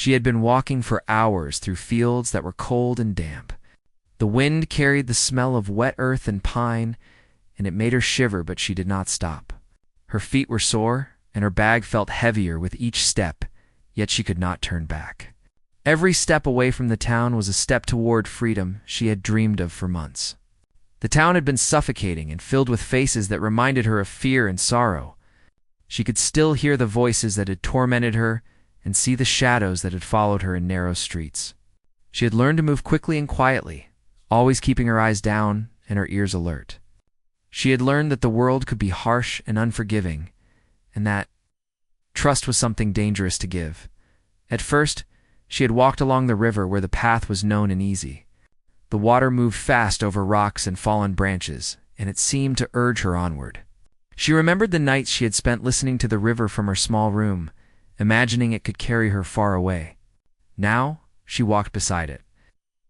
She had been walking for hours through fields that were cold and damp. The wind carried the smell of wet earth and pine, and it made her shiver, but she did not stop. Her feet were sore, and her bag felt heavier with each step, yet she could not turn back. Every step away from the town was a step toward freedom she had dreamed of for months. The town had been suffocating and filled with faces that reminded her of fear and sorrow. She could still hear the voices that had tormented her and see the shadows that had followed her in narrow streets. She had learned to move quickly and quietly, always keeping her eyes down and her ears alert. She had learned that the world could be harsh and unforgiving, and that trust was something dangerous to give. At first, she had walked along the river where the path was known and easy. The water moved fast over rocks and fallen branches, and it seemed to urge her onward. She remembered the nights she had spent listening to the river from her small room, imagining it could carry her far away. Now, she walked beside it,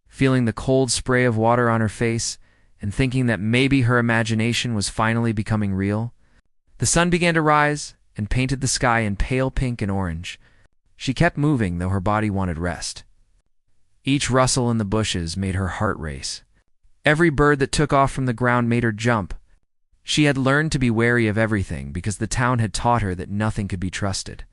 feeling the cold spray of water on her face and thinking that maybe her imagination was finally becoming real. The sun began to rise and painted the sky in pale pink and orange. She kept moving, though her body wanted rest. Each rustle in the bushes made her heart race. Every bird that took off from the ground made her jump. She had learned to be wary of everything because the town had taught her that nothing could be trusted.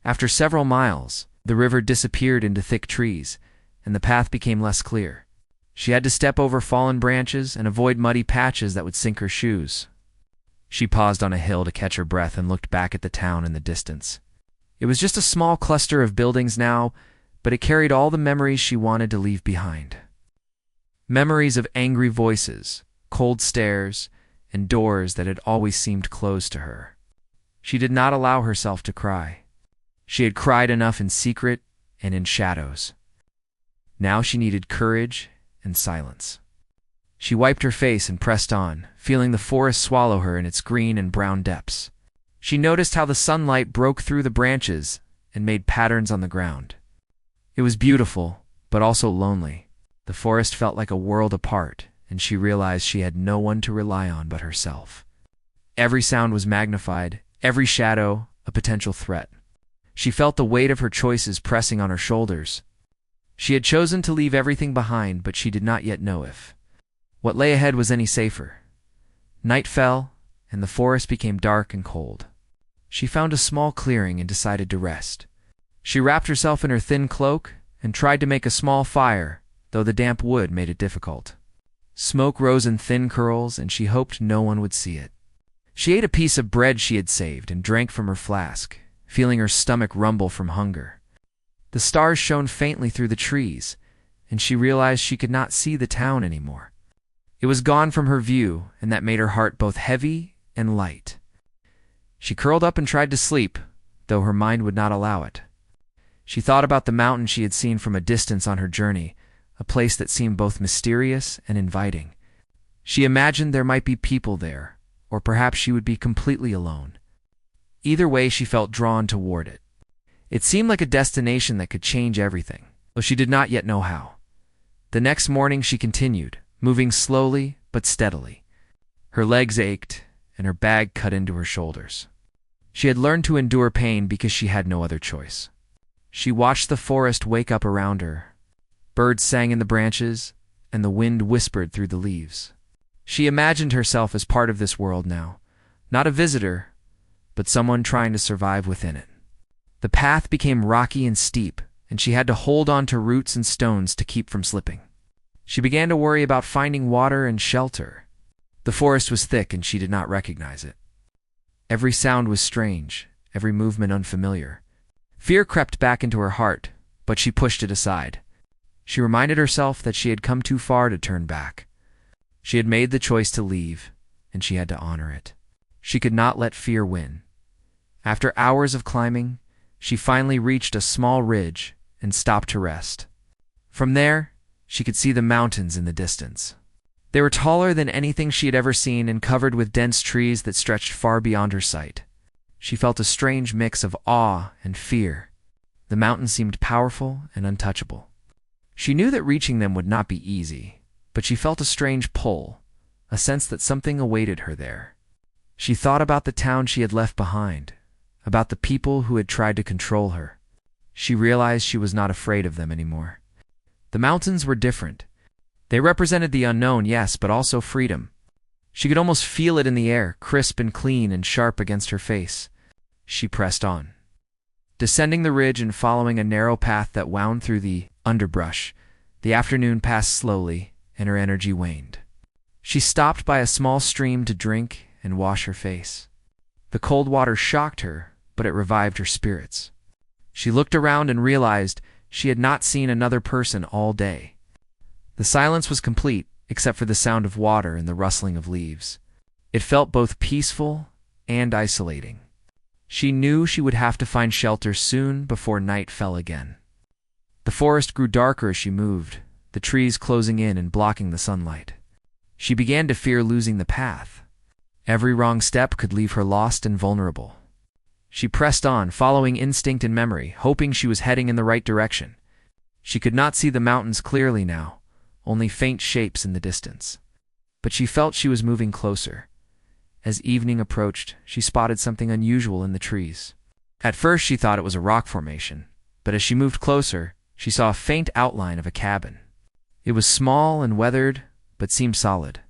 After several miles, the river disappeared into thick trees, and the path became less clear. She had to step over fallen branches and avoid muddy patches that would sink her shoes. She paused on a hill to catch her breath and looked back at the town in the distance. It was just a small cluster of buildings now, but it carried all the memories she wanted to leave behind. Memories of angry voices, cold stares, and doors that had always seemed closed to her. She did not allow herself to cry. She had cried enough in secret and in shadows. Now she needed courage and silence. She wiped her face and pressed on, feeling the forest swallow her in its green and brown depths. She noticed how the sunlight broke through the branches and made patterns on the ground. It was beautiful, but also lonely. The forest felt like a world apart, and she realized she had no one to rely on but herself. Every sound was magnified, every shadow a potential threat. She felt the weight of her choices pressing on her shoulders. She had chosen to leave everything behind, but she did not yet know if what lay ahead was any safer. Night fell, and the forest became dark and cold. She found a small clearing and decided to rest. She wrapped herself in her thin cloak and tried to make a small fire, though the damp wood made it difficult. Smoke rose in thin curls, and she hoped no one would see it. She ate a piece of bread she had saved and drank from her flask, feeling her stomach rumble from hunger. The stars shone faintly through the trees, and she realized she could not see the town anymore. It was gone from her view, and that made her heart both heavy and light. She curled up and tried to sleep, though her mind would not allow it. She thought about the mountain she had seen from a distance on her journey, a place that seemed both mysterious and inviting. She imagined there might be people there, or perhaps she would be completely alone. Either way, she felt drawn toward it. It seemed like a destination that could change everything, though she did not yet know how. The next morning she continued, moving slowly but steadily. Her legs ached, and her bag cut into her shoulders. She had learned to endure pain because she had no other choice. She watched the forest wake up around her. Birds sang in the branches, and the wind whispered through the leaves. She imagined herself as part of this world now, not a visitor, but someone trying to survive within it. The path became rocky and steep, and she had to hold on to roots and stones to keep from slipping. She began to worry about finding water and shelter. The forest was thick, and she did not recognize it. Every sound was strange, every movement unfamiliar. Fear crept back into her heart, but she pushed it aside. She reminded herself that she had come too far to turn back. She had made the choice to leave, and she had to honor it. She could not let fear win. After hours of climbing, she finally reached a small ridge and stopped to rest. From there, she could see the mountains in the distance. They were taller than anything she had ever seen and covered with dense trees that stretched far beyond her sight. She felt a strange mix of awe and fear. The mountains seemed powerful and untouchable. She knew that reaching them would not be easy, but she felt a strange pull, a sense that something awaited her there. She thought about the town she had left behind, about the people who had tried to control her. she realized she was not afraid of them anymore. The mountains were different. They represented the unknown, yes, but also freedom. She could almost feel it in the air, crisp and clean and sharp against her face. She pressed on, descending the ridge and following a narrow path that wound through the underbrush. The afternoon passed slowly, and her energy waned. She stopped by a small stream to drink and wash her face. The cold water shocked her, but it revived her spirits. She looked around and realized she had not seen another person all day. The silence was complete, except for the sound of water and the rustling of leaves. It felt both peaceful and isolating. She knew she would have to find shelter soon before night fell again. The forest grew darker as she moved, the trees closing in and blocking the sunlight. She began to fear losing the path. Every wrong step could leave her lost and vulnerable. She pressed on, following instinct and memory, hoping she was heading in the right direction. She could not see the mountains clearly now, only faint shapes in the distance. But she felt she was moving closer. As evening approached, she spotted something unusual in the trees. At first she thought it was a rock formation, but as she moved closer, she saw a faint outline of a cabin. It was small and weathered, but seemed solid.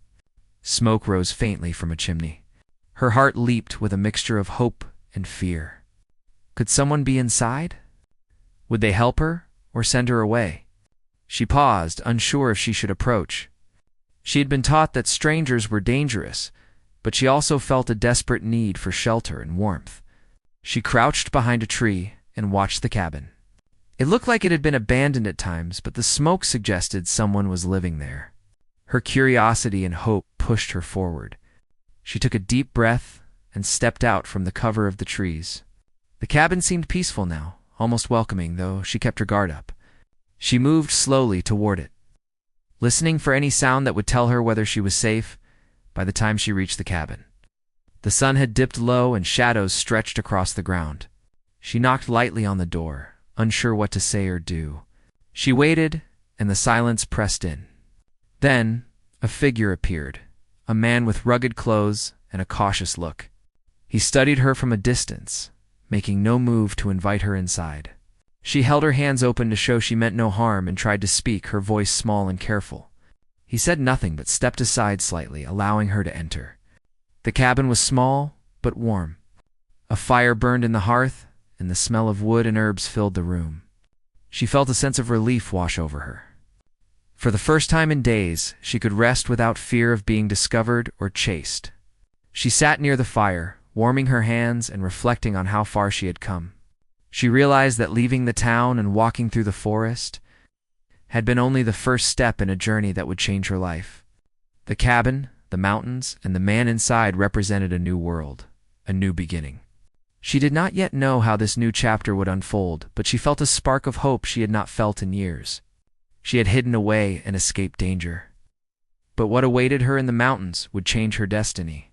Smoke rose faintly from a chimney. Her heart leaped with a mixture of hope and fear. Could someone be inside? Would they help her or send her away? She paused, unsure if she should approach. She had been taught that strangers were dangerous, but she also felt a desperate need for shelter and warmth. She crouched behind a tree and watched the cabin. It looked like it had been abandoned at times, but the smoke suggested someone was living there. Her curiosity and hope pushed her forward. She took a deep breath and stepped out from the cover of the trees. The cabin seemed peaceful now, almost welcoming, though she kept her guard up. She moved slowly toward it, listening for any sound that would tell her whether she was safe. By the time she reached the cabin, the sun had dipped low and shadows stretched across the ground. She knocked lightly on the door, unsure what to say or do. She waited, and the silence pressed in. Then, a figure appeared, a man with rugged clothes and a cautious look. He studied her from a distance, making no move to invite her inside. She held her hands open to show she meant no harm and tried to speak, her voice small and careful. He said nothing but stepped aside slightly, allowing her to enter. The cabin was small, but warm. A fire burned in the hearth, and the smell of wood and herbs filled the room. She felt a sense of relief wash over her. For the first time in days, she could rest without fear of being discovered or chased. She sat near the fire, warming her hands and reflecting on how far she had come. She realized that leaving the town and walking through the forest had been only the first step in a journey that would change her life. The cabin, the mountains, and the man inside represented a new world, a new beginning. She did not yet know how this new chapter would unfold, but she felt a spark of hope she had not felt in years. She had hidden away and escaped danger. But what awaited her in the mountains would change her destiny.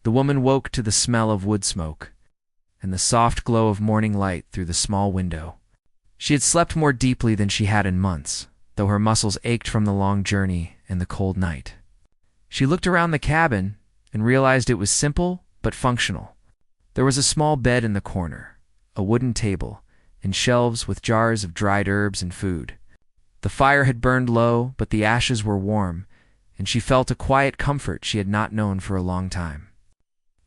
The woman woke to the smell of wood smoke and the soft glow of morning light through the small window. She had slept more deeply than she had in months, though her muscles ached from the long journey and the cold night. She looked around the cabin and realized it was simple but functional. There was a small bed in the corner, a wooden table, and shelves with jars of dried herbs and food. The fire had burned low, but the ashes were warm, and she felt a quiet comfort she had not known for a long time.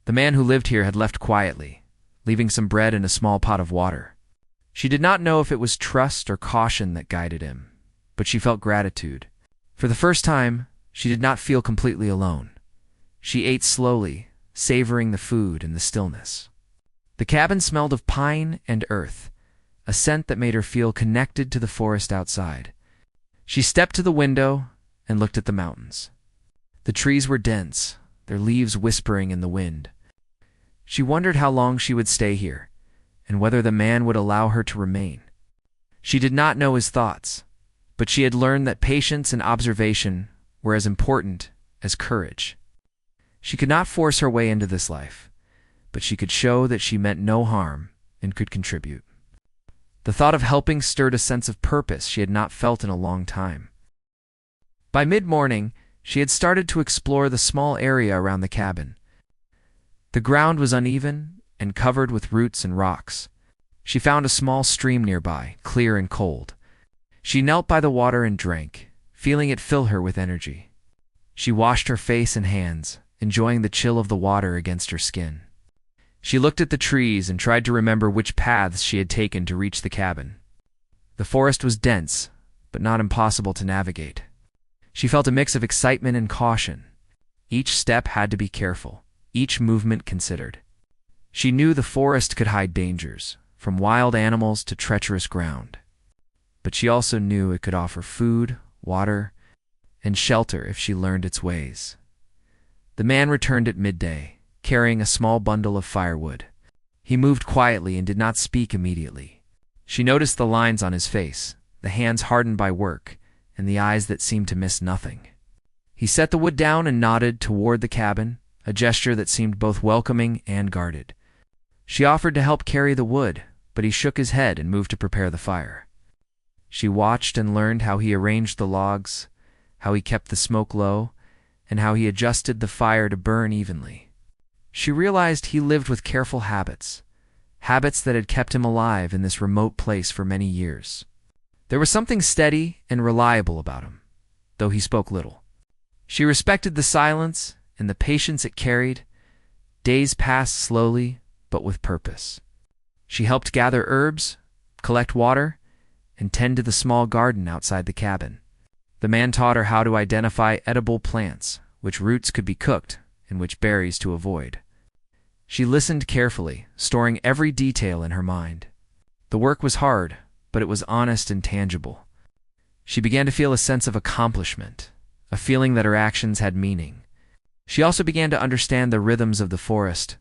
The man who lived here had left quietly, leaving some bread and a small pot of water. She did not know if it was trust or caution that guided him, but she felt gratitude. For the first time, she did not feel completely alone. She ate slowly, savoring the food and the stillness. The cabin smelled of pine and earth, a scent that made her feel connected to the forest outside. She stepped to the window and looked at the mountains. The trees were dense, their leaves whispering in the wind. She wondered how long she would stay here, and whether the man would allow her to remain. She did not know his thoughts, but she had learned that patience and observation were as important as courage. She could not force her way into this life, but she could show that she meant no harm and could contribute. The thought of helping stirred a sense of purpose she had not felt in a long time. By mid-morning, she had started to explore the small area around the cabin. The ground was uneven and covered with roots and rocks. She found a small stream nearby, clear and cold. She knelt by the water and drank, feeling it fill her with energy. She washed her face and hands, enjoying the chill of the water against her skin. She looked at the trees and tried to remember which paths she had taken to reach the cabin. The forest was dense, but not impossible to navigate. She felt a mix of excitement and caution. Each step had to be careful, each movement considered. She knew the forest could hide dangers, from wild animals to treacherous ground. But she also knew it could offer food, water, and shelter if she learned its ways. The man returned at midday, carrying a small bundle of firewood. He moved quietly and did not speak immediately. She noticed the lines on his face, the hands hardened by work, and the eyes that seemed to miss nothing. He set the wood down and nodded toward the cabin, a gesture that seemed both welcoming and guarded. She offered to help carry the wood, but he shook his head and moved to prepare the fire. She watched and learned how he arranged the logs, how he kept the smoke low, and how he adjusted the fire to burn evenly. She realized he lived with careful habits, habits that had kept him alive in this remote place for many years. There was something steady and reliable about him, though he spoke little. She respected the silence and the patience it carried. Days passed slowly, but with purpose. She helped gather herbs, collect water, and tend to the small garden outside the cabin. The man taught her how to identify edible plants, which roots could be cooked, and which berries to avoid. She listened carefully, storing every detail in her mind. The work was hard, but it was honest and tangible. She began to feel a sense of accomplishment, a feeling that her actions had meaning. She also began to understand the rhythms of the forest,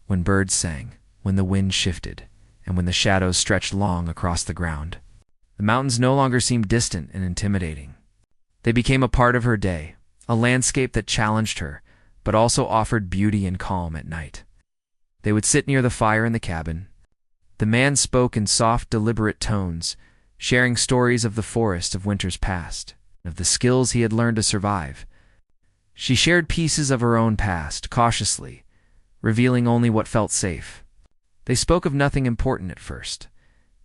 when birds sang, when the wind shifted, and when the shadows stretched long across the ground. The mountains no longer seemed distant and intimidating. They became a part of her day, a landscape that challenged her, but also offered beauty and calm at night. They would sit near the fire in the cabin. The man spoke in soft, deliberate tones, sharing stories of the forest of winters past, of the skills he had learned to survive. She shared pieces of her own past, cautiously, revealing only what felt safe. They spoke of nothing important at first,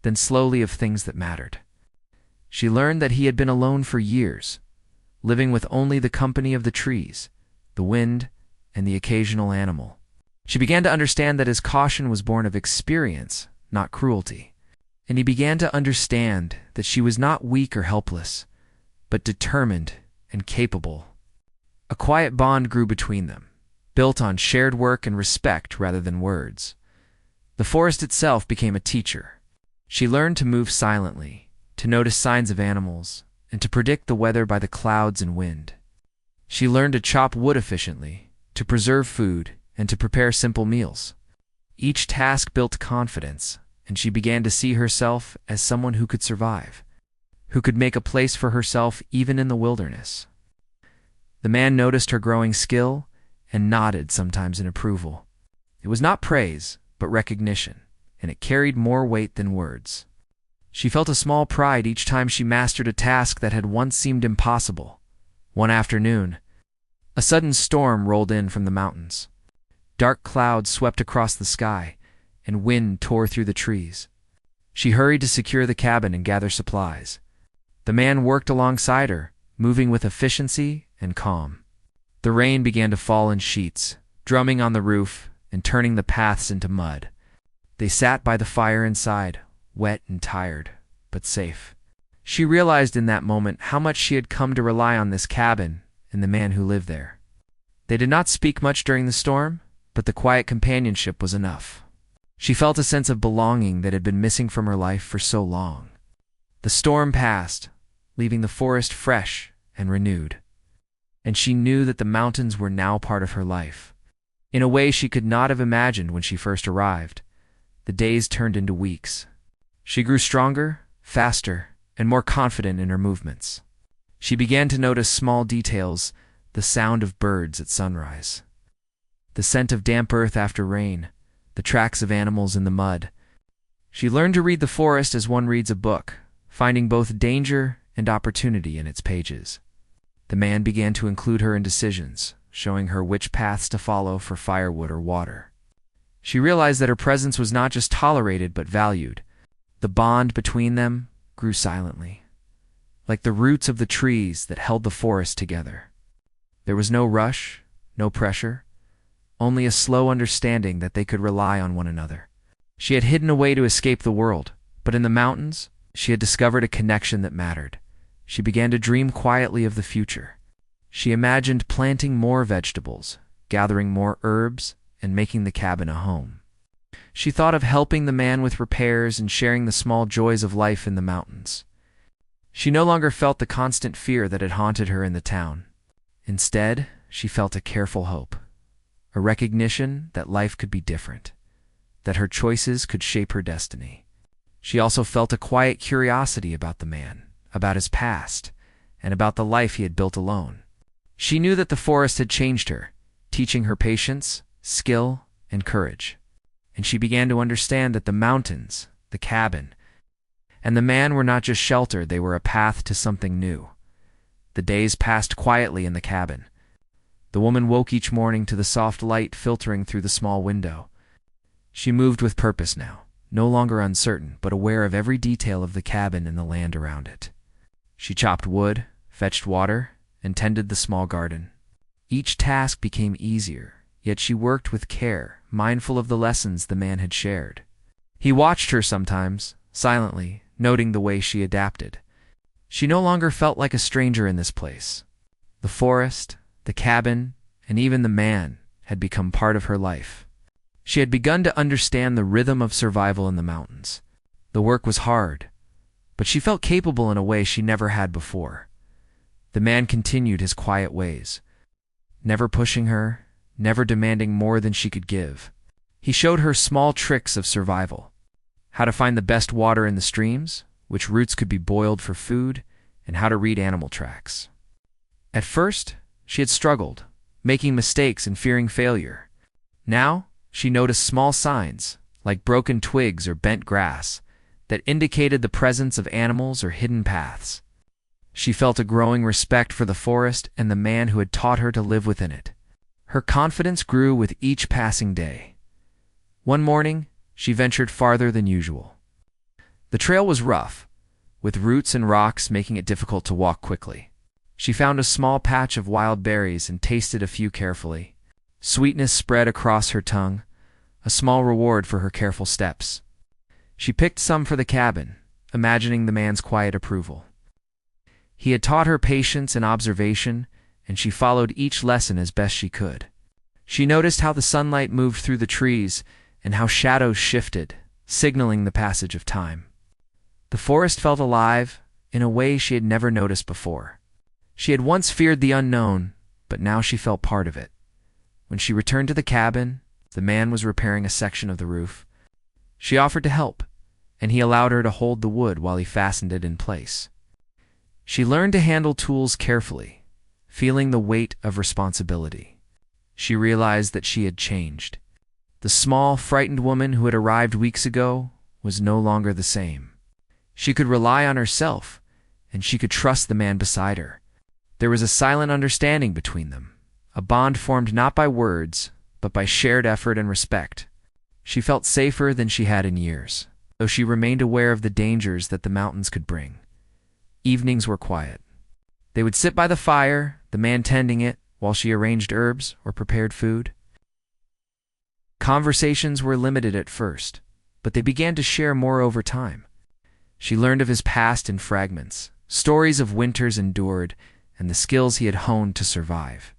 then slowly of things that mattered. She learned that he had been alone for years, living with only the company of the trees, the wind, and the occasional animal. She began to understand that his caution was born of experience, not cruelty. And he began to understand that she was not weak or helpless, but determined and capable. A quiet bond grew between them, built on shared work and respect rather than words. The forest itself became a teacher. She learned to move silently, to notice signs of animals, and to predict the weather by the clouds and wind. She learned to chop wood efficiently, to preserve food, and to prepare simple meals. Each task built confidence, and she began to see herself as someone who could survive, who could make a place for herself even in the wilderness. The man noticed her growing skill and nodded sometimes in approval. It was not praise, but recognition, and it carried more weight than words. She felt a small pride each time she mastered a task that had once seemed impossible. One afternoon, a sudden storm rolled in from the mountains. Dark clouds swept across the sky, and wind tore through the trees. She hurried to secure the cabin and gather supplies. The man worked alongside her, moving with efficiency and calm. The rain began to fall in sheets, drumming on the roof and turning the paths into mud. They sat by the fire inside, wet and tired, but safe. She realized in that moment how much she had come to rely on this cabin and the man who lived there. They did not speak much during the storm, but the quiet companionship was enough. She felt a sense of belonging that had been missing from her life for so long. The storm passed, leaving the forest fresh and renewed. And she knew that the mountains were now part of her life. In a way she could not have imagined when she first arrived. The days turned into weeks. She grew stronger, faster, and more confident in her movements. She began to notice small details, the sound of birds at sunrise, the scent of damp earth after rain, the tracks of animals in the mud. She learned to read the forest as one reads a book, finding both danger and opportunity in its pages. The man began to include her in decisions, showing her which paths to follow for firewood or water. She realized that her presence was not just tolerated but valued. The bond between them grew silently, like the roots of the trees that held the forest together. There was no rush, no pressure, only a slow understanding that they could rely on one another. She had hidden away to escape the world, but in the mountains, she had discovered a connection that mattered. She began to dream quietly of the future. She imagined planting more vegetables, gathering more herbs, and making the cabin a home. She thought of helping the man with repairs and sharing the small joys of life in the mountains. She no longer felt the constant fear that had haunted her in the town. Instead, she felt a careful hope, a recognition that life could be different, that her choices could shape her destiny. She also felt a quiet curiosity about the man, about his past, and about the life he had built alone. She knew that the forest had changed her, teaching her patience, skill, and courage. And she began to understand that the mountains, the cabin, and the man were not just shelter, they were a path to something new. The days passed quietly in the cabin. The woman woke each morning to the soft light filtering through the small window. She moved with purpose now, no longer uncertain, but aware of every detail of the cabin and the land around it. She chopped wood, fetched water, and tended the small garden. Each task became easier, yet she worked with care, mindful of the lessons the man had shared. He watched her sometimes, silently, noting the way she adapted. She no longer felt like a stranger in this place. The forest, the cabin, and even the man had become part of her life. She had begun to understand the rhythm of survival in the mountains. The work was hard, but she felt capable in a way she never had before. The man continued his quiet ways, never pushing her, never demanding more than she could give. He showed her small tricks of survival, how to find the best water in the streams, which roots could be boiled for food, and how to read animal tracks. At first, she had struggled, making mistakes and fearing failure. Now, she noticed small signs, like broken twigs or bent grass, that indicated the presence of animals or hidden paths. She felt a growing respect for the forest and the man who had taught her to live within it. Her confidence grew with each passing day. One morning, she ventured farther than usual. The trail was rough, with roots and rocks making it difficult to walk quickly. She found a small patch of wild berries and tasted a few carefully. Sweetness spread across her tongue, a small reward for her careful steps. She picked some for the cabin, imagining the man's quiet approval. He had taught her patience and observation, and she followed each lesson as best she could. She noticed how the sunlight moved through the trees and how shadows shifted, signaling the passage of time. The forest felt alive in a way she had never noticed before. She had once feared the unknown, but now she felt part of it. When she returned to the cabin, the man was repairing a section of the roof. She offered to help, and he allowed her to hold the wood while he fastened it in place. She learned to handle tools carefully, feeling the weight of responsibility. She realized that she had changed. The small, frightened woman who had arrived weeks ago was no longer the same. She could rely on herself, and she could trust the man beside her. There was a silent understanding between them, a bond formed not by words, but by shared effort and respect. She felt safer than she had in years, though she remained aware of the dangers that the mountains could bring. Evenings were quiet. They would sit by the fire, the man tending it, while she arranged herbs or prepared food. Conversations were limited at first, but they began to share more over time. She learned of his past in fragments, stories of winters endured, and the skills he had honed to survive.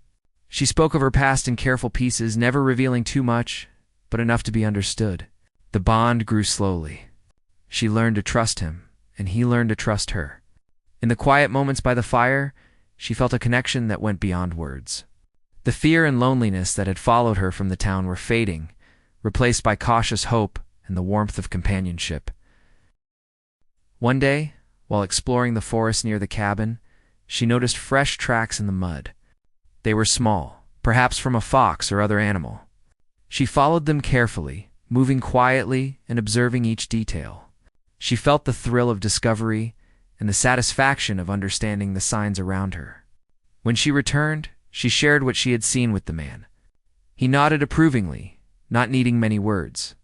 She spoke of her past in careful pieces, never revealing too much, but enough to be understood. The bond grew slowly. She learned to trust him, and he learned to trust her. In the quiet moments by the fire, she felt a connection that went beyond words. The fear and loneliness that had followed her from the town were fading, replaced by cautious hope and the warmth of companionship. One day, while exploring the forest near the cabin, she noticed fresh tracks in the mud. They were small, perhaps from a fox or other animal. She followed them carefully, moving quietly and observing each detail. She felt the thrill of discovery and the satisfaction of understanding the signs around her. When she returned, she shared what she had seen with the man. He nodded approvingly, not needing many words.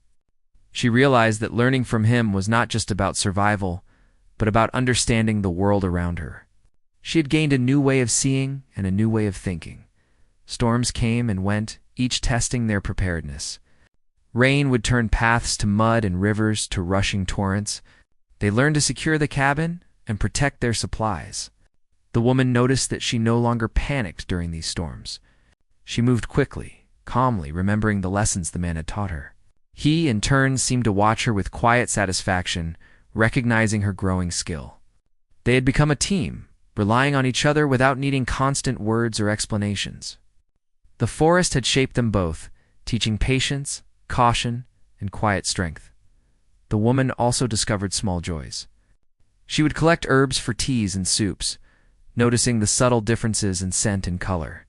She realized that learning from him was not just about survival, but about understanding the world around her. She had gained a new way of seeing and a new way of thinking. Storms came and went, each testing their preparedness. Rain would turn paths to mud and rivers to rushing torrents. They learned to secure the cabin and protect their supplies. The woman noticed that she no longer panicked during these storms. She moved quickly, calmly, remembering the lessons the man had taught her. He, in turn, seemed to watch her with quiet satisfaction, recognizing her growing skill. They had become a team, relying on each other without needing constant words or explanations. The forest had shaped them both, teaching patience, caution, and quiet strength. The woman also discovered small joys. She would collect herbs for teas and soups, noticing the subtle differences in scent and color.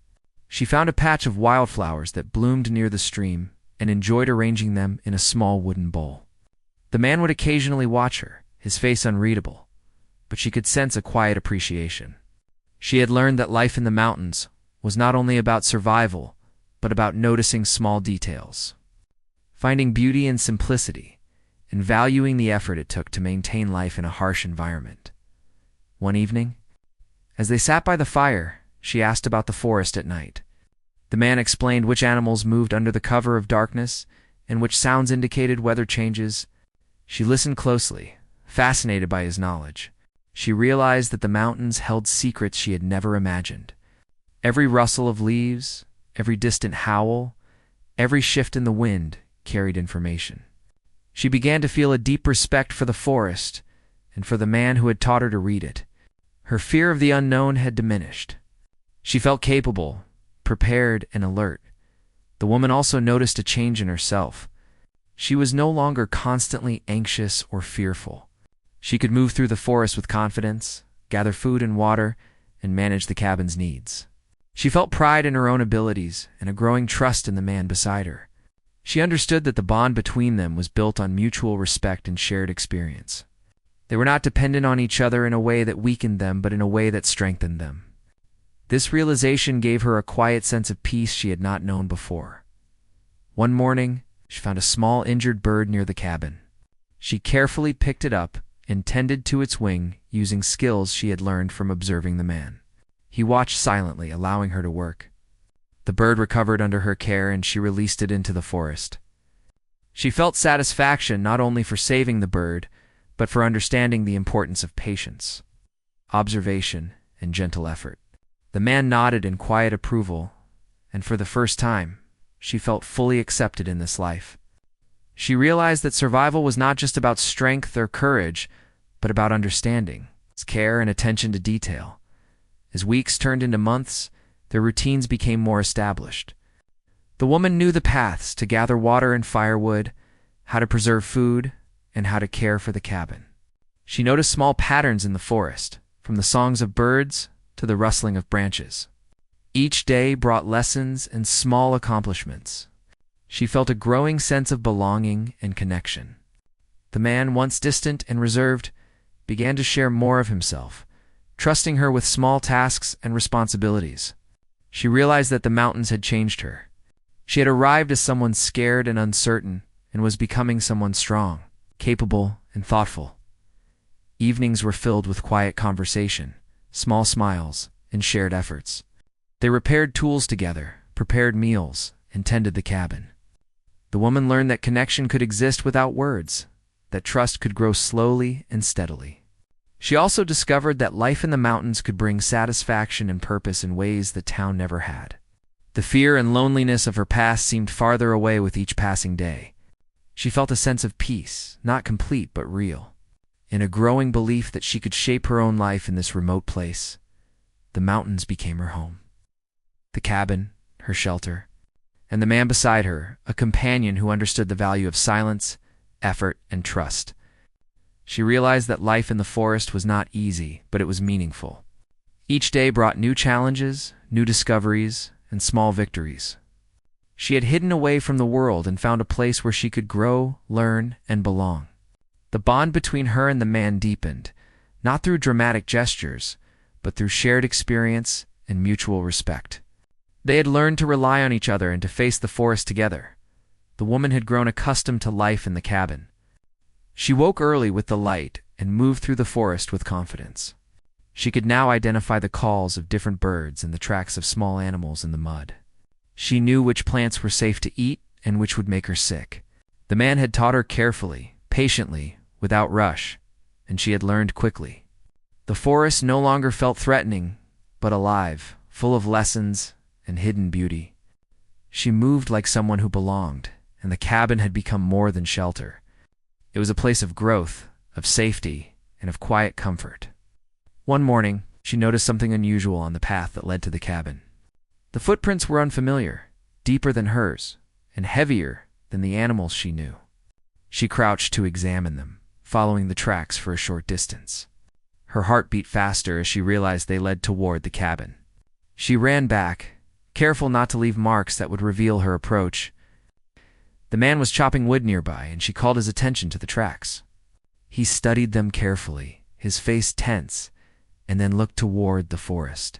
She found a patch of wildflowers that bloomed near the stream and enjoyed arranging them in a small wooden bowl. The man would occasionally watch her, his face unreadable, but she could sense a quiet appreciation. She had learned that life in the mountains was not only about survival, but about noticing small details, finding beauty in simplicity, and valuing the effort it took to maintain life in a harsh environment. One evening, as they sat by the fire, she asked about the forest at night. The man explained which animals moved under the cover of darkness and which sounds indicated weather changes. She listened closely, fascinated by his knowledge. She realized that the mountains held secrets she had never imagined. Every rustle of leaves, every distant howl, every shift in the wind carried information. She began to feel a deep respect for the forest and for the man who had taught her to read it. Her fear of the unknown had diminished. She felt capable, prepared, and alert. The woman also noticed a change in herself. She was no longer constantly anxious or fearful. She could move through the forest with confidence, gather food and water, and manage the cabin's needs. She felt pride in her own abilities and a growing trust in the man beside her. She understood that the bond between them was built on mutual respect and shared experience. They were not dependent on each other in a way that weakened them, but in a way that strengthened them. This realization gave her a quiet sense of peace she had not known before. One morning, she found a small injured bird near the cabin. She carefully picked it up and tended to its wing using skills she had learned from observing the man. He watched silently, allowing her to work. The bird recovered under her care and she released it into the forest. She felt satisfaction not only for saving the bird, but for understanding the importance of patience, observation, and gentle effort. The man nodded in quiet approval, and for the first time, she felt fully accepted in this life. She realized that survival was not just about strength or courage, but about understanding, care, and attention to detail. As weeks turned into months, their routines became more established. The woman knew the paths to gather water and firewood, how to preserve food, and how to care for the cabin. She noticed small patterns in the forest, from the songs of birds to the rustling of branches. Each day brought lessons and small accomplishments. She felt a growing sense of belonging and connection. The man, once distant and reserved, began to share more of himself, trusting her with small tasks and responsibilities. She realized that the mountains had changed her. She had arrived as someone scared and uncertain, and was becoming someone strong, capable, and thoughtful. Evenings were filled with quiet conversation, small smiles, and shared efforts. They repaired tools together, prepared meals, and tended the cabin. The woman learned that connection could exist without words, that trust could grow slowly and steadily. She also discovered that life in the mountains could bring satisfaction and purpose in ways the town never had. The fear and loneliness of her past seemed farther away with each passing day. She felt a sense of peace, not complete but real. In a growing belief that she could shape her own life in this remote place, the mountains became her home. The cabin, her shelter, and the man beside her, a companion who understood the value of silence, effort, and trust. She realized that life in the forest was not easy, but it was meaningful. Each day brought new challenges, new discoveries, and small victories. She had hidden away from the world and found a place where she could grow, learn, and belong. The bond between her and the man deepened, not through dramatic gestures, but through shared experience and mutual respect. They had learned to rely on each other and to face the forest together, the woman had grown accustomed to life in the cabin. She woke early with the light and moved through the forest with confidence. She could now identify the calls of different birds and the tracks of small animals in the mud. She knew which plants were safe to eat and which would make her sick. The man had taught her carefully, patiently, without rush, and she had learned quickly. The forest no longer felt threatening, but alive, full of lessons and hidden beauty. She moved like someone who belonged, and the cabin had become more than shelter. It was a place of growth, of safety, and of quiet comfort. One morning, she noticed something unusual on the path that led to the cabin. The footprints were unfamiliar, deeper than hers, and heavier than the animals she knew. She crouched to examine them, following the tracks for a short distance. Her heart beat faster as she realized they led toward the cabin. She ran back, careful not to leave marks that would reveal her approach. The man was chopping wood nearby, and she called his attention to the tracks. He studied them carefully, his face tense, and then looked toward the forest.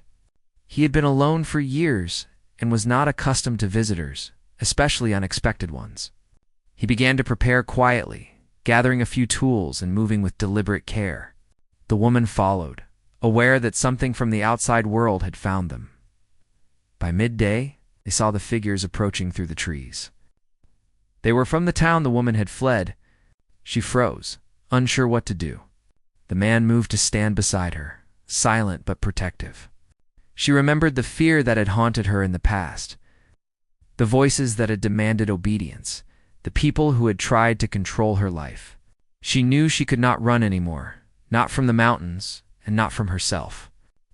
He had been alone for years and was not accustomed to visitors, especially unexpected ones. He began to prepare quietly, gathering a few tools and moving with deliberate care. The woman followed, aware that something from the outside world had found them. By midday, they saw the figures approaching through the trees. They were from the town the woman had fled. She froze, unsure what to do. The man moved to stand beside her, silent but protective. She remembered the fear that had haunted her in the past, the voices that had demanded obedience, the people who had tried to control her life. She knew she could not run anymore, not from the mountains and not from herself.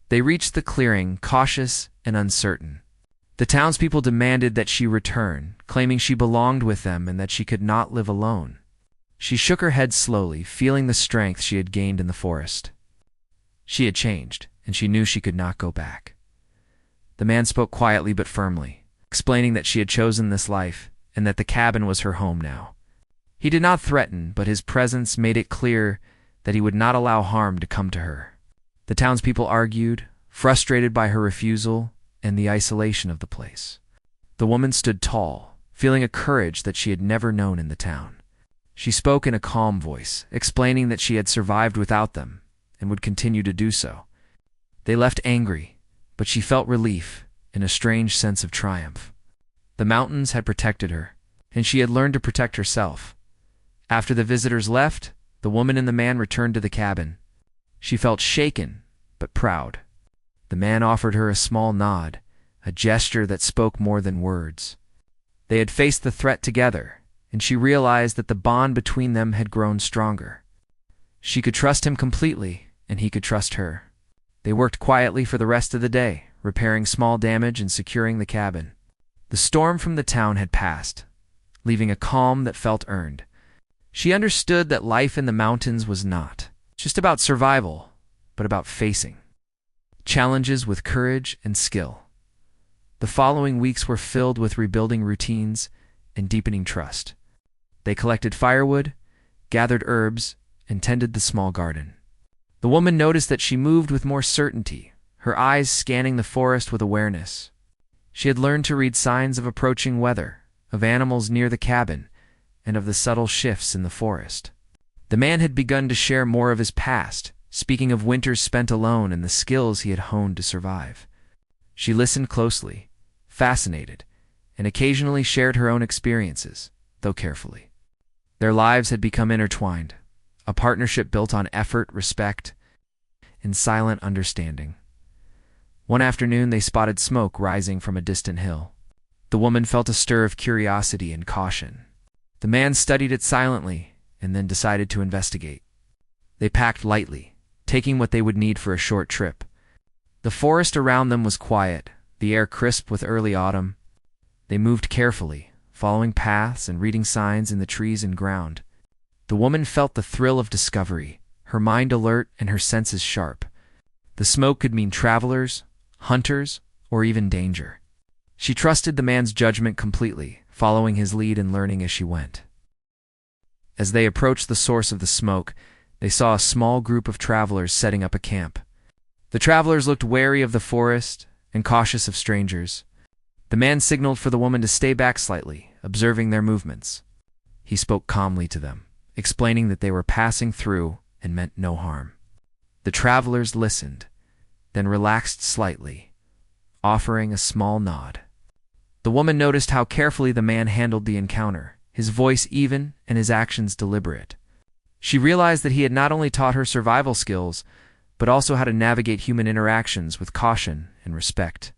They reached the clearing, cautious and uncertain. The townspeople demanded that she return, claiming she belonged with them and that she could not live alone. She shook her head slowly, feeling the strength she had gained in the forest. She had changed, and she knew she could not go back. The man spoke quietly but firmly, explaining that she had chosen this life and that the cabin was her home now. He did not threaten, but his presence made it clear that he would not allow harm to come to her. The townspeople argued, frustrated by her refusal and the isolation of the place. The woman stood tall, feeling a courage that she had never known in the town. She spoke in a calm voice, explaining that she had survived without them and would continue to do so. They left angry, but she felt relief and a strange sense of triumph. The mountains had protected her, and she had learned to protect herself. After the visitors left, the woman and the man returned to the cabin. She felt shaken, but proud. The man offered her a small nod, a gesture that spoke more than words. They had faced the threat together, and she realized that the bond between them had grown stronger. She could trust him completely, and he could trust her. They worked quietly for the rest of the day, repairing small damage and securing the cabin. The storm from the town had passed, leaving a calm that felt earned. She understood that life in the mountains was not just about survival, but about facing challenges with courage and skill. The following weeks were filled with rebuilding routines and deepening trust. They collected firewood, gathered herbs, and tended the small garden. The woman noticed that she moved with more certainty, her eyes scanning the forest with awareness. She had learned to read signs of approaching weather, of animals near the cabin, and of the subtle shifts in the forest. The man had begun to share more of his past, speaking of winters spent alone and the skills he had honed to survive. She listened closely, fascinated, and occasionally shared her own experiences, though carefully. Their lives had become intertwined, a partnership built on effort, respect, and silent understanding. One afternoon they spotted smoke rising from a distant hill. The woman felt a stir of curiosity and caution. The man studied it silently and then decided to investigate. They packed lightly, taking what they would need for a short trip. The forest around them was quiet, the air crisp with early autumn. They moved carefully, following paths and reading signs in the trees and ground. The woman felt the thrill of discovery, her mind alert and her senses sharp. The smoke could mean travelers, hunters, or even danger. She trusted the man's judgment completely, following his lead and learning as she went. As they approached the source of the smoke, they saw a small group of travelers setting up a camp. The travelers looked wary of the forest and cautious of strangers. The man signaled for the woman to stay back slightly, observing their movements. He spoke calmly to them, explaining that they were passing through and meant no harm. The travelers listened, then relaxed slightly, offering a small nod. The woman noticed how carefully the man handled the encounter, his voice even and his actions deliberate. She realized that he had not only taught her survival skills, but also how to navigate human interactions with caution and respect.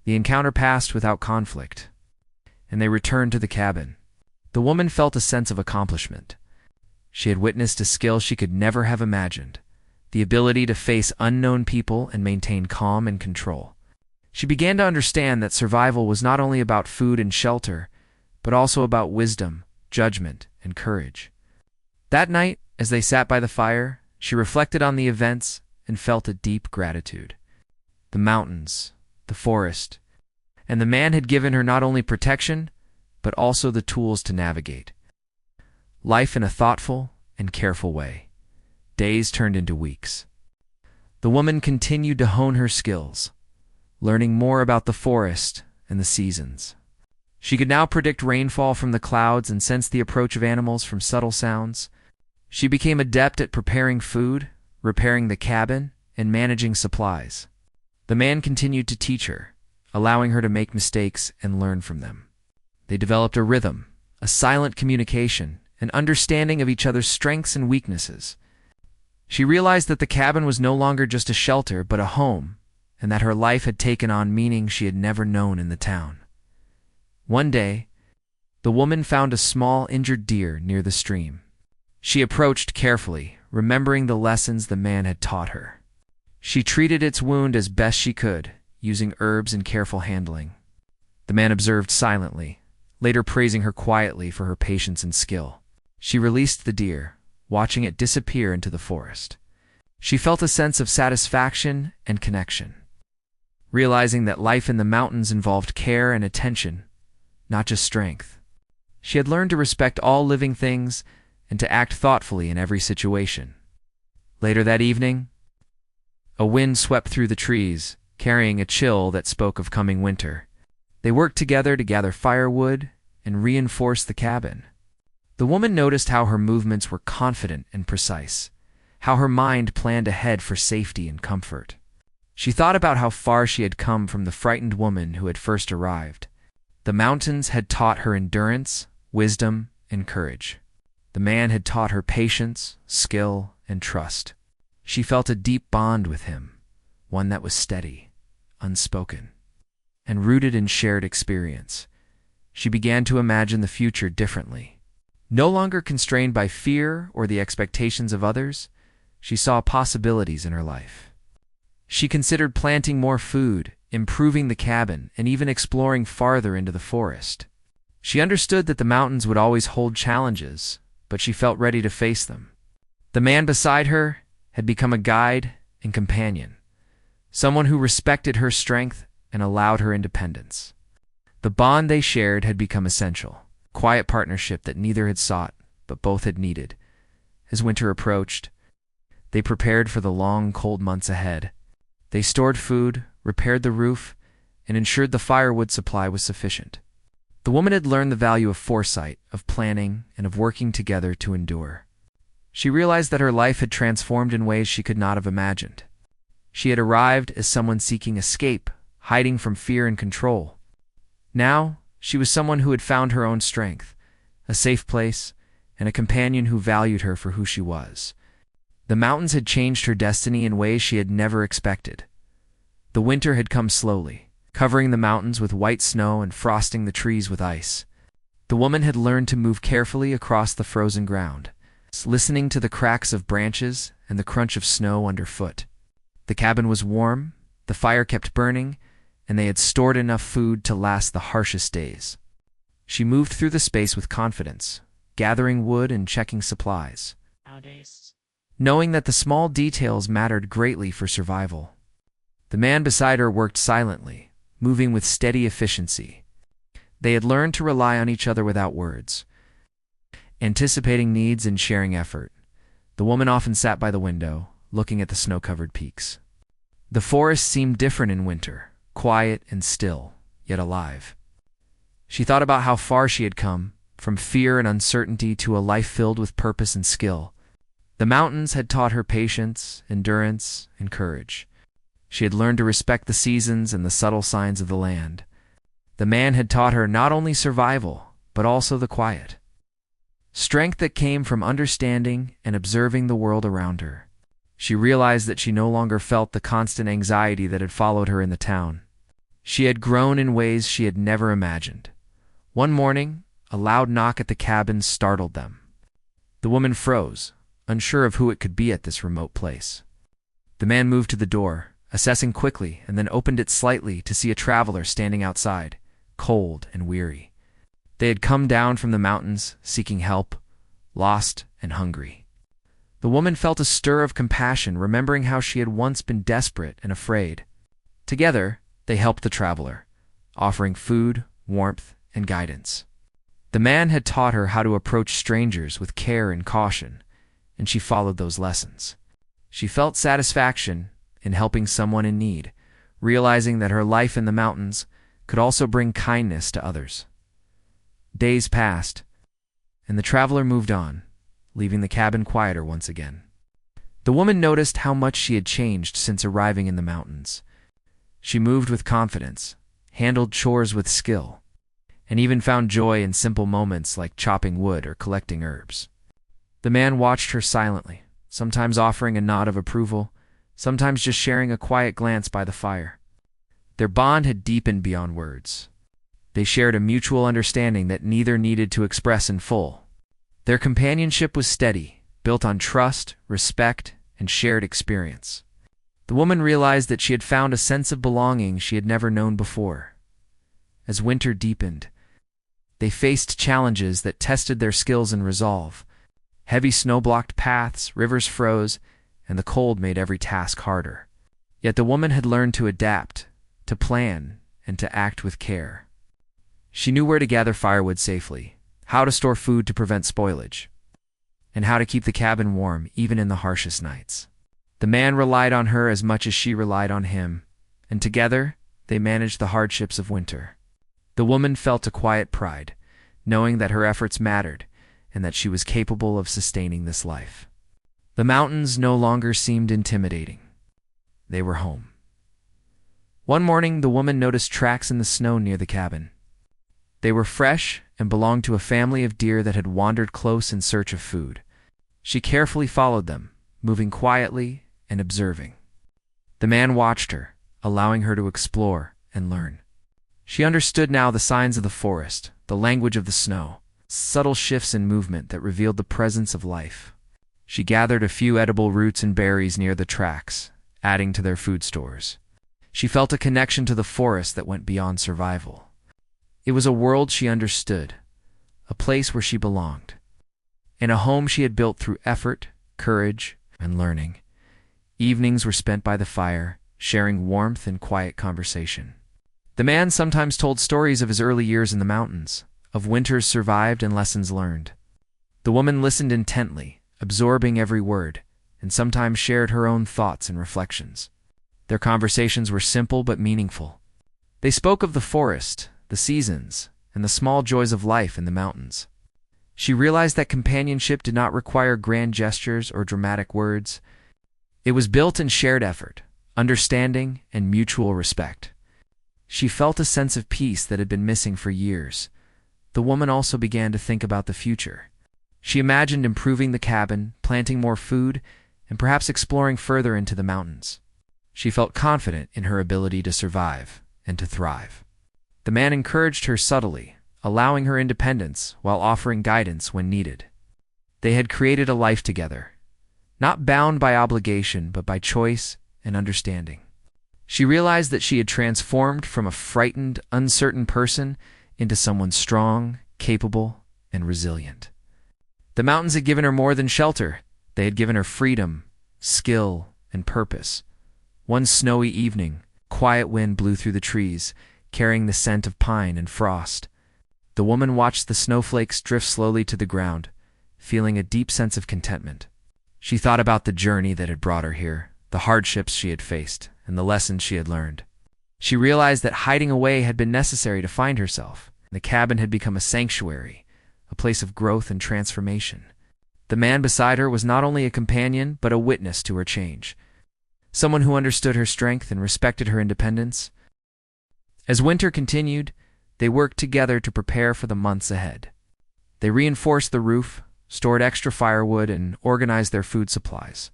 The encounter passed without conflict, and they returned to the cabin. The woman felt a sense of accomplishment. She had witnessed a skill she could never have imagined, the ability to face unknown people and maintain calm and control. She began to understand that survival was not only about food and shelter, but also about wisdom, judgment, and courage. That night, as they sat by the fire, she reflected on the events and felt a deep gratitude. The mountains, the forest, and the man had given her not only protection, but also the tools to navigate life in a thoughtful and careful way. Days turned into weeks. The woman continued to hone her skills, learning more about the forest and the seasons. She could now predict rainfall from the clouds and sense the approach of animals from subtle sounds. She became adept at preparing food, repairing the cabin, and managing supplies. The man continued to teach her, allowing her to make mistakes and learn from them. They developed a rhythm, a silent communication, an understanding of each other's strengths and weaknesses. She realized that the cabin was no longer just a shelter, but a home, and that her life had taken on meaning she had never known in the town. One day, the woman found a small injured deer near the stream. She approached carefully, remembering the lessons the man had taught her. She treated its wound as best she could, using herbs and careful handling. The man observed silently, later praising her quietly for her patience and skill. She released the deer, watching it disappear into the forest. She felt a sense of satisfaction and connection, realizing that life in the mountains involved care and attention, not just strength. She had learned to respect all living things and to act thoughtfully in every situation. Later that evening, a wind swept through the trees, carrying a chill that spoke of coming winter. They worked together to gather firewood and reinforce the cabin. The woman noticed how her movements were confident and precise, how her mind planned ahead for safety and comfort. She thought about how far she had come from the frightened woman who had first arrived. The mountains had taught her endurance, wisdom, and courage. The man had taught her patience, skill, and trust. She felt a deep bond with him, one that was steady, unspoken, and rooted in shared experience. She began to imagine the future differently. No longer constrained by fear or the expectations of others, she saw possibilities in her life. She considered planting more food, improving the cabin, and even exploring farther into the forest. She understood that the mountains would always hold challenges, but she felt ready to face them. The man beside her had become a guide and companion, someone who respected her strength and allowed her independence. The bond they shared had become essential, a quiet partnership that neither had sought, but both had needed. As winter approached, they prepared for the long, cold months ahead. They stored food, repaired the roof, and ensured the firewood supply was sufficient. The woman had learned the value of foresight, of planning, and of working together to endure. She realized that her life had transformed in ways she could not have imagined. She had arrived as someone seeking escape, hiding from fear and control. Now, she was someone who had found her own strength, a safe place, and a companion who valued her for who she was. The mountains had changed her destiny in ways she had never expected. The winter had come slowly, covering the mountains with white snow and frosting the trees with ice. The woman had learned to move carefully across the frozen ground, listening to the cracks of branches and the crunch of snow underfoot. The cabin was warm, the fire kept burning, and they had stored enough food to last the harshest days. She moved through the space with confidence, gathering wood and checking supplies, knowing that the small details mattered greatly for survival. The man beside her worked silently, moving with steady efficiency. They had learned to rely on each other without words, anticipating needs and sharing effort. The woman often sat by the window, looking at the snow-covered peaks. The forest seemed different in winter, quiet and still, yet alive. She thought about how far she had come, from fear and uncertainty to a life filled with purpose and skill. The mountains had taught her patience, endurance, and courage. She had learned to respect the seasons and the subtle signs of the land. The man had taught her not only survival, but also the quiet strength that came from understanding and observing the world around her. She realized that she no longer felt the constant anxiety that had followed her in the town. She had grown in ways she had never imagined. One morning, a loud knock at the cabin startled them. The woman froze, unsure of who it could be at this remote place. The man moved to the door, assessing quickly, and then opened it slightly to see a traveler standing outside, cold and weary. They had come down from the mountains, seeking help, lost and hungry. The woman felt a stir of compassion, remembering how she had once been desperate and afraid. Together, they helped the traveler, offering food, warmth, and guidance. The man had taught her how to approach strangers with care and caution, and she followed those lessons. She felt satisfaction in helping someone in need, realizing that her life in the mountains could also bring kindness to others. Days passed, and the traveler moved on, leaving the cabin quieter once again. The woman noticed how much she had changed since arriving in the mountains. She moved with confidence, handled chores with skill, and even found joy in simple moments like chopping wood or collecting herbs. The man watched her silently, sometimes offering a nod of approval, sometimes just sharing a quiet glance by the fire. Their bond had deepened beyond words. They shared a mutual understanding that neither needed to express in full. Their companionship was steady, built on trust, respect, and shared experience. The woman realized that she had found a sense of belonging she had never known before. As winter deepened, they faced challenges that tested their skills and resolve. Heavy snow-blocked paths, rivers froze, and the cold made every task harder. Yet the woman had learned to adapt, to plan, and to act with care. She knew where to gather firewood safely, how to store food to prevent spoilage, and how to keep the cabin warm even in the harshest nights. The man relied on her as much as she relied on him, and together they managed the hardships of winter. The woman felt a quiet pride, knowing that her efforts mattered and that she was capable of sustaining this life. The mountains no longer seemed intimidating. They were home. One morning, the woman noticed tracks in the snow near the cabin. They were fresh and belonged to a family of deer that had wandered close in search of food. She carefully followed them, moving quietly and observing. The man watched her, allowing her to explore and learn. She understood now the signs of the forest, the language of the snow, subtle shifts in movement that revealed the presence of life. She gathered a few edible roots and berries near the tracks, adding to their food stores. She felt a connection to the forest that went beyond survival. It was a world she understood, a place where she belonged, and a home she had built through effort, courage, and learning. Evenings were spent by the fire, sharing warmth and quiet conversation. The man sometimes told stories of his early years in the mountains, of winters survived and lessons learned. The woman listened intently, absorbing every word, and sometimes shared her own thoughts and reflections. Their conversations were simple but meaningful. They spoke of the forest, the seasons, and the small joys of life in the mountains. She realized that companionship did not require grand gestures or dramatic words. It was built in shared effort, understanding, and mutual respect. She felt a sense of peace that had been missing for years. The woman also began to think about the future. She imagined improving the cabin, planting more food, and perhaps exploring further into the mountains. She felt confident in her ability to survive and to thrive. The man encouraged her subtly, allowing her independence while offering guidance when needed. They had created a life together, not bound by obligation but by choice and understanding. She realized that she had transformed from a frightened, uncertain person into someone strong, capable, and resilient. The mountains had given her more than shelter. They had given her freedom, skill, and purpose. One snowy evening, quiet wind blew through the trees, carrying the scent of pine and frost. The woman watched the snowflakes drift slowly to the ground, feeling a deep sense of contentment. She thought about the journey that had brought her here, the hardships she had faced, and the lessons she had learned. She realized that hiding away had been necessary to find herself, The cabin had become a sanctuary, a place of growth and transformation. The man beside her was not only a companion, but a witness to her change. Someone who understood her strength and respected her independence. As winter continued, they worked together to prepare for the months ahead. They reinforced the roof, stored extra firewood, and organized their food supplies.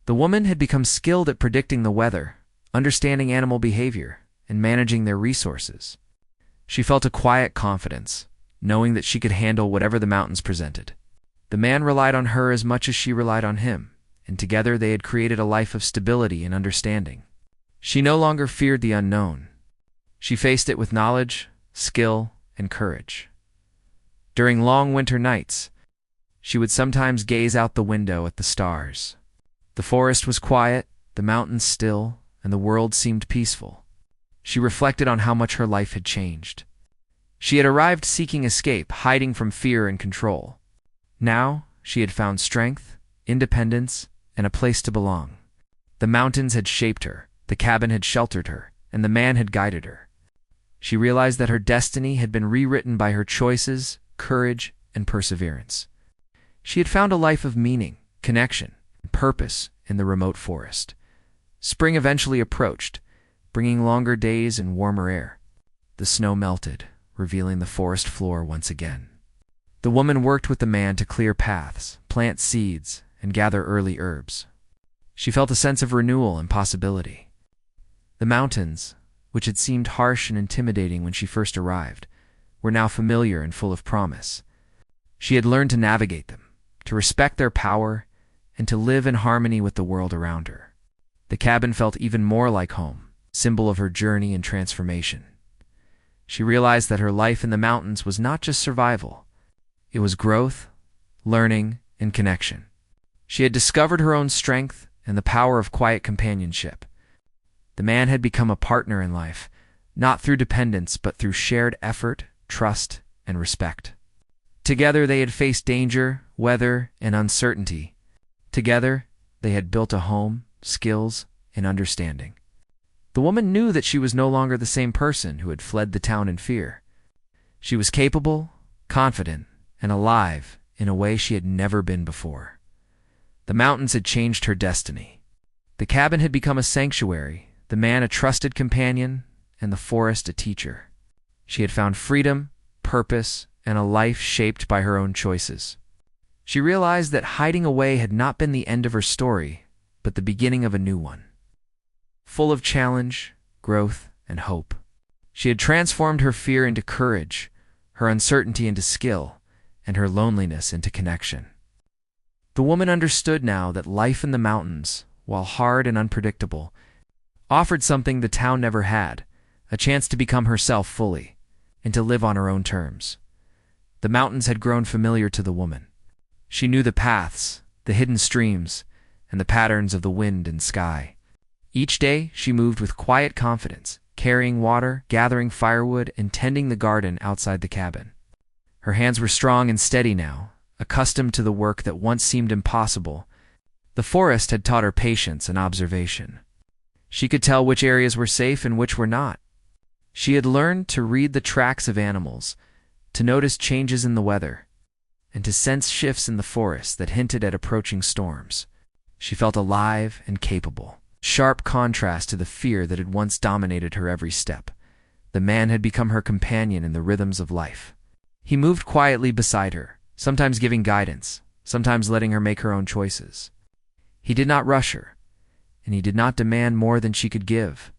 The woman had become skilled at predicting the weather, understanding animal behavior, and managing their resources. She felt a quiet confidence, knowing that she could handle whatever the mountains presented. The man relied on her as much as she relied on him, and together they had created a life of stability and understanding. She no longer feared the unknown. She faced it with knowledge, skill, and courage. During long winter nights, she would sometimes gaze out the window at the stars. The forest was quiet, the mountains still, and the world seemed peaceful. She reflected on how much her life had changed. She had arrived seeking escape, hiding from fear and control. Now, she had found strength, independence, and a place to belong. The mountains had shaped her, the cabin had sheltered her, and the man had guided her. She realized that her destiny had been rewritten by her choices, courage, and perseverance. She had found a life of meaning, connection, and purpose in the remote forest. Spring eventually approached, bringing longer days and warmer air. The snow melted, revealing the forest floor once again. The woman worked with the man to clear paths, plant seeds, and gather early herbs. She felt a sense of renewal and possibility. The mountains, which had seemed harsh and intimidating when she first arrived, were now familiar and full of promise. She had learned to navigate them, to respect their power, and to live in harmony with the world around her. The cabin felt even more like home, symbol of her journey and transformation. She realized that her life in the mountains was not just survival. It was growth, learning, and connection. She had discovered her own strength and the power of quiet companionship. The man had become a partner in life, not through dependence, but through shared effort, trust, and respect. Together they had faced danger, weather, and uncertainty. Together they had built a home, skills, and understanding. The woman knew that she was no longer the same person who had fled the town in fear. She was capable, confident, and alive in a way she had never been before. The mountains had changed her destiny. The cabin had become a sanctuary, the man a trusted companion, and the forest a teacher. She had found freedom, purpose, and a life shaped by her own choices. She realized that hiding away had not been the end of her story, but the beginning of a new one. Full of challenge, growth, and hope. She had transformed her fear into courage, her uncertainty into skill, and her loneliness into connection. The woman understood now that life in the mountains, while hard and unpredictable, offered something the town never had, a chance to become herself fully, and to live on her own terms. The mountains had grown familiar to the woman. She knew the paths, the hidden streams, and the patterns of the wind and sky. Each day she moved with quiet confidence, carrying water, gathering firewood, and tending the garden outside the cabin. Her hands were strong and steady now, accustomed to the work that once seemed impossible. The forest had taught her patience and observation. She could tell which areas were safe and which were not. She had learned to read the tracks of animals, to notice changes in the weather, and to sense shifts in the forest that hinted at approaching storms. She felt alive and capable, sharp contrast to the fear that had once dominated her every step. The man had become her companion in the rhythms of life. He moved quietly beside her, sometimes giving guidance, sometimes letting her make her own choices. He did not rush her, and he did not demand more than she could give.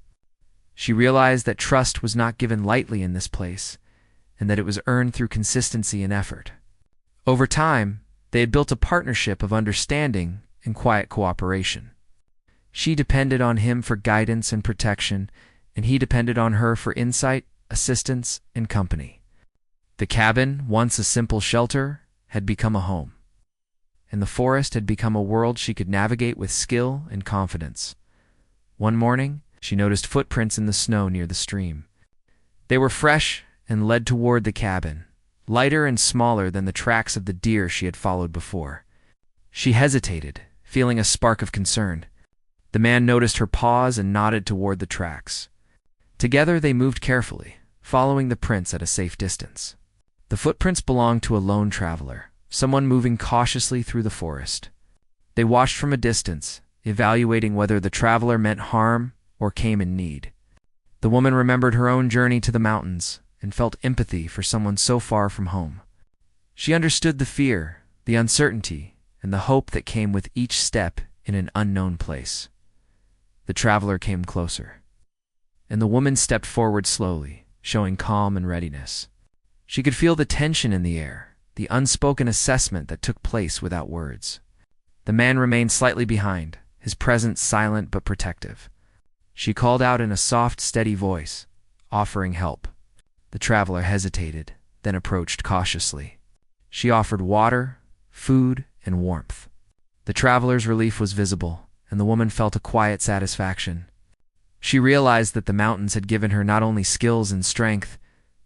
She realized that trust was not given lightly in this place, and that it was earned through consistency and effort. Over time, they had built a partnership of understanding and quiet cooperation. She depended on him for guidance and protection, and he depended on her for insight, assistance, and company. The cabin, once a simple shelter, had become a home, and the forest had become a world she could navigate with skill and confidence. One morning, she noticed footprints in the snow near the stream. They were fresh and led toward the cabin, lighter and smaller than the tracks of the deer she had followed before. She hesitated, feeling a spark of concern. The man noticed her pause and nodded toward the tracks. Together they moved carefully, following the prints at a safe distance. The footprints belonged to a lone traveler, someone moving cautiously through the forest. They watched from a distance, evaluating whether the traveler meant harm or came in need. The woman remembered her own journey to the mountains and felt empathy for someone so far from home. She understood the fear, the uncertainty, and the hope that came with each step in an unknown place. The traveler came closer, and the woman stepped forward slowly, showing calm and readiness. She could feel the tension in the air, the unspoken assessment that took place without words. The man remained slightly behind, his presence silent but protective. She called out in a soft, steady voice, offering help. The traveler hesitated, then approached cautiously. She offered water, food, and warmth. The traveler's relief was visible, and the woman felt a quiet satisfaction. She realized that the mountains had given her not only skills and strength,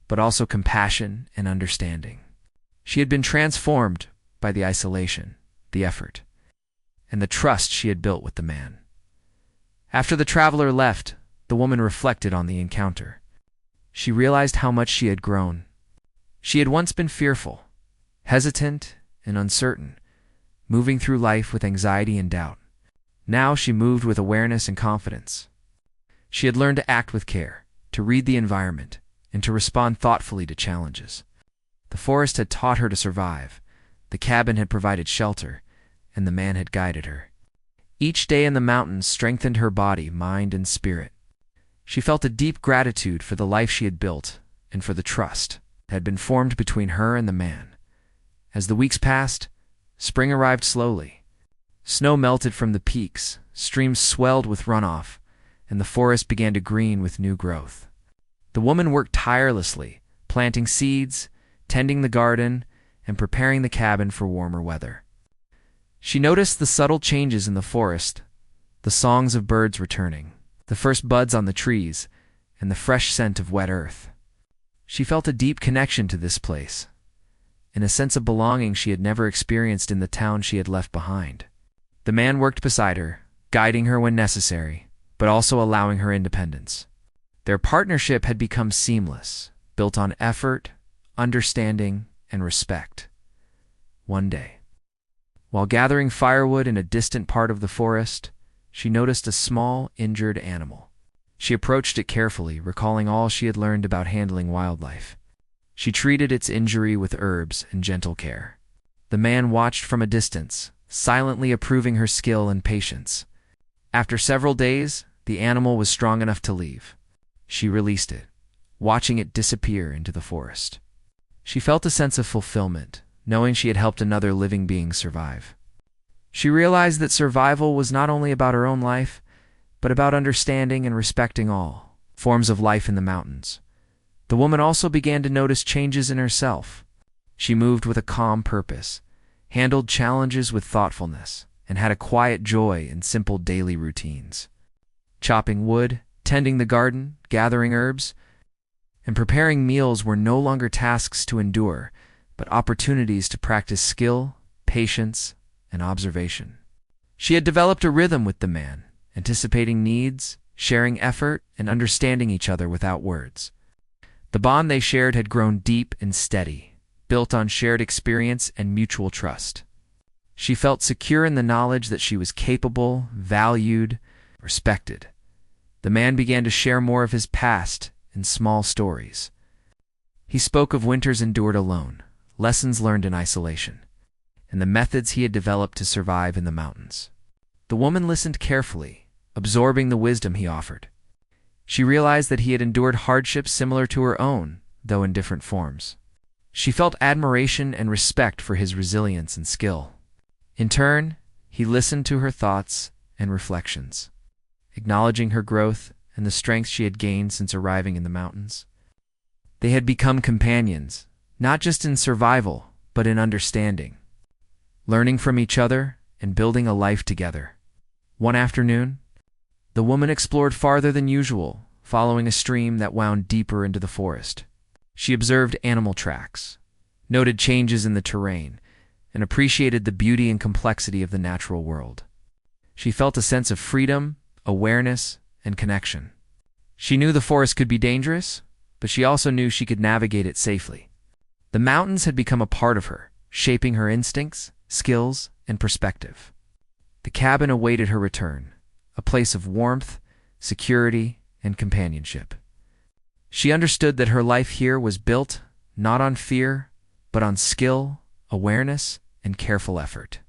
but also compassion and understanding. She had been transformed by the isolation, the effort, and the trust she had built with the man. After the traveler left, the woman reflected on the encounter. She realized how much she had grown. She had once been fearful, hesitant, and uncertain, moving through life with anxiety and doubt. Now she moved with awareness and confidence. She had learned to act with care, to read the environment, and to respond thoughtfully to challenges. The forest had taught her to survive, the cabin had provided shelter, and the man had guided her. Each day in the mountains strengthened her body, mind, and spirit. She felt a deep gratitude for the life she had built and for the trust that had been formed between her and the man. As the weeks passed, spring arrived slowly. Snow melted from the peaks, streams swelled with runoff, and the forest began to green with new growth. The woman worked tirelessly, planting seeds, tending the garden, and preparing the cabin for warmer weather. She noticed the subtle changes in the forest, the songs of birds returning, the first buds on the trees, and the fresh scent of wet earth. She felt a deep connection to this place, and a sense of belonging she had never experienced in the town she had left behind. The man worked beside her, guiding her when necessary, but also allowing her independence. Their partnership had become seamless, built on effort, understanding, and respect. One day, while gathering firewood in a distant part of the forest, she noticed a small, injured animal. She approached it carefully, recalling all she had learned about handling wildlife. She treated its injury with herbs and gentle care. The man watched from a distance, silently approving her skill and patience. After several days, the animal was strong enough to leave. She released it, watching it disappear into the forest. She felt a sense of fulfillment, knowing she had helped another living being survive. She realized that survival was not only about her own life, but about understanding and respecting all forms of life in the mountains. The woman also began to notice changes in herself. She moved with a calm purpose, handled challenges with thoughtfulness, and had a quiet joy in simple daily routines. Chopping wood, tending the garden, gathering herbs, and preparing meals were no longer tasks to endure, but opportunities to practice skill, patience, and observation. She had developed a rhythm with the man, anticipating needs, sharing effort, and understanding each other without words. The bond they shared had grown deep and steady, built on shared experience and mutual trust. She felt secure in the knowledge that she was capable, valued, respected. The man began to share more of his past in small stories. He spoke of winters endured alone, lessons learned in isolation, and the methods he had developed to survive in the mountains. The woman listened carefully, absorbing the wisdom he offered. She realized that he had endured hardships similar to her own, though in different forms. She felt admiration and respect for his resilience and skill. In turn, he listened to her thoughts and reflections, acknowledging her growth and the strength she had gained since arriving in the mountains. They had become companions, not just in survival, but in understanding, learning from each other and building a life together. One afternoon, the woman explored farther than usual, following a stream that wound deeper into the forest. She observed animal tracks, noted changes in the terrain, and appreciated the beauty and complexity of the natural world. She felt a sense of freedom, awareness, and connection. She knew the forest could be dangerous, but she also knew she could navigate it safely. The mountains had become a part of her, shaping her instincts, skills, and perspective. The cabin awaited her return, a place of warmth, security, and companionship. She understood that her life here was built not on fear, but on skill, awareness, and careful effort.